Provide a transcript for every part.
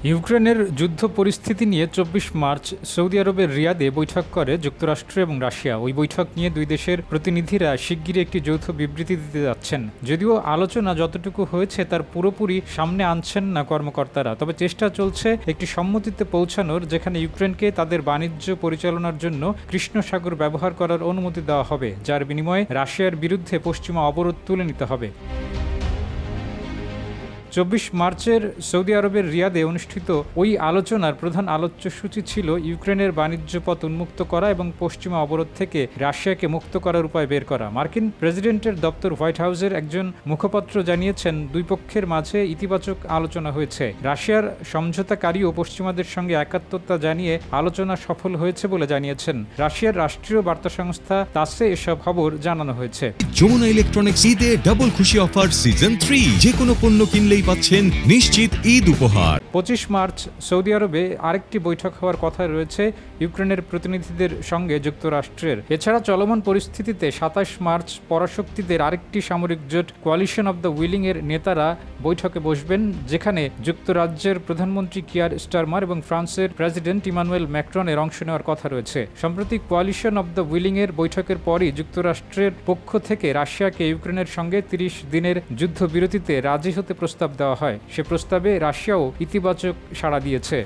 ইউক্রেনের যুদ্ধ পরিস্থিতি নিয়ে ২৪ মার্চ সৌদি আরবের রিয়াদে বৈঠক করে যুক্তরাষ্ট্র এবং রাশিয়া। ওই বৈঠক নিয়ে দুই দেশের প্রতিনিধিরা শিগগিরই একটি যৌথ বিবৃতি দিতে যাচ্ছেন। যদিও আলোচনা যতটুকু হয়েছে তার পুরোপুরি সামনে আনছেন না কর্মকর্তারা, তবে চেষ্টা চলছে একটি সম্মতিতে পৌঁছানোর, যেখানে ইউক্রেনকে তাদের বাণিজ্য পরিচালনার জন্য কৃষ্ণ সাগর ব্যবহার করার অনুমতি দেওয়া হবে, যার বিনিময়ে রাশিয়ার বিরুদ্ধে পশ্চিমা অবরোধ তুলে নিতে হবে। ২৪ মার্চের সৌদি আরবের রিয়াদে অনুষ্ঠিত ওই আলোচনার প্রধান আলোচ্যসূচি ছিল ইউক্রেনের বাণিজ্য পথ উন্মুক্ত করা এবং পশ্চিমা অবরোধ থেকে রাশিয়াকে মুক্ত করার উপায় বের করা। মার্কিন প্রেসিডেন্টের দপ্তর হোয়াইট হাউসের একজন মুখপাত্র জানিয়েছেন, দুই পক্ষের মাঝে ইতিবাচক আলোচনা হয়েছে। রাশিয়ার সমঝোতাকারীও পশ্চিমাদের সঙ্গে একাত্মতা জানিয়ে আলোচনা সফল হয়েছে বলে জানিয়েছেন। রাশিয়ার রাষ্ট্রীয় বার্তা সংস্থা তাসে এসব খবর জানানো হয়েছে। যমুনা ইলেকট্রনিক্স ঈদে ডাবল খুশি অফার সিজন 3, যে কোনো পণ্য কিনলেই পাচ্ছেন নিশ্চিত ঈদ উপহার। ২৫ মার্চ সৌদি আরবে আরেকটি বৈঠক হওয়ার কথা রয়েছে ইউক্রেনের প্রতিনিধিদের সঙ্গে যুক্তরাষ্ট্রের। এছাড়া চলমান পরিস্থিতিতে ২৭ মার্চ পরাশক্তিদের আরেকটি সামরিক জোট কোয়ালিশন অব দ্য উইলিং এর নেতারা বৈঠকে বসবেন, যেখানে যুক্তরাজ্যের প্রধানমন্ত্রী কিয়ার স্টারমার এবং ফ্রান্সের প্রেসিডেন্ট ইমানুয়েল ম্যাক্রনের অংশ নেওয়ার কথা রয়েছে। সম্প্রতি কোয়ালিশন অব দ্য উইলিং এর বৈঠকের পরই যুক্তরাষ্ট্রের পক্ষ থেকে রাশিয়াকে ইউক্রেনের সঙ্গে ৩০ দিনের যুদ্ধবিরতিতে রাজি হতে প্রস্তাব দেওয়া হয়। সে প্রস্তাবে রাশিয়াও ইতিবাচক সাড়া দিয়েছে।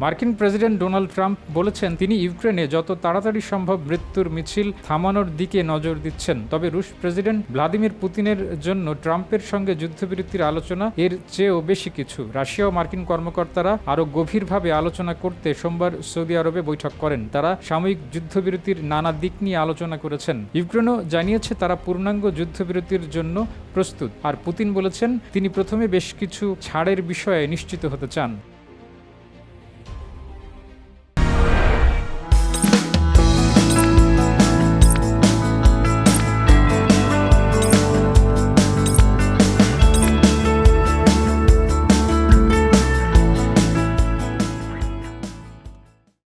মার্কিন প্রেসিডেন্ট ডোনাল্ড ট্রাম্প বলেছেন, তিনি ইউক্রেনে যত তাড়াতাড়ি সম্ভব মৃত্যুর মিছিল থামানোর দিকে নজর দিচ্ছেন। তবে রুশ প্রেসিডেন্ট ভ্লাদিমির পুতিনের জন্য ট্রাম্পের সঙ্গে যুদ্ধবিরতির আলোচনা এর চেয়েও বেশি কিছু। রাশিয়া ও মার্কিন কর্মকর্তারা আরও গভীরভাবে আলোচনা করতে সোমবার সৌদি আরবে বৈঠক করেন। তারা সাময়িক যুদ্ধবিরতির নানা দিক নিয়ে আলোচনা করেছেন। ইউক্রেনও জানিয়েছে তারা পূর্ণাঙ্গ যুদ্ধবিরতির জন্য প্রস্তুত। আর পুতিন বলেছেন, তিনি প্রথমে বেশ কিছু ছাড়ের বিষয়ে নিশ্চিত হতে চান।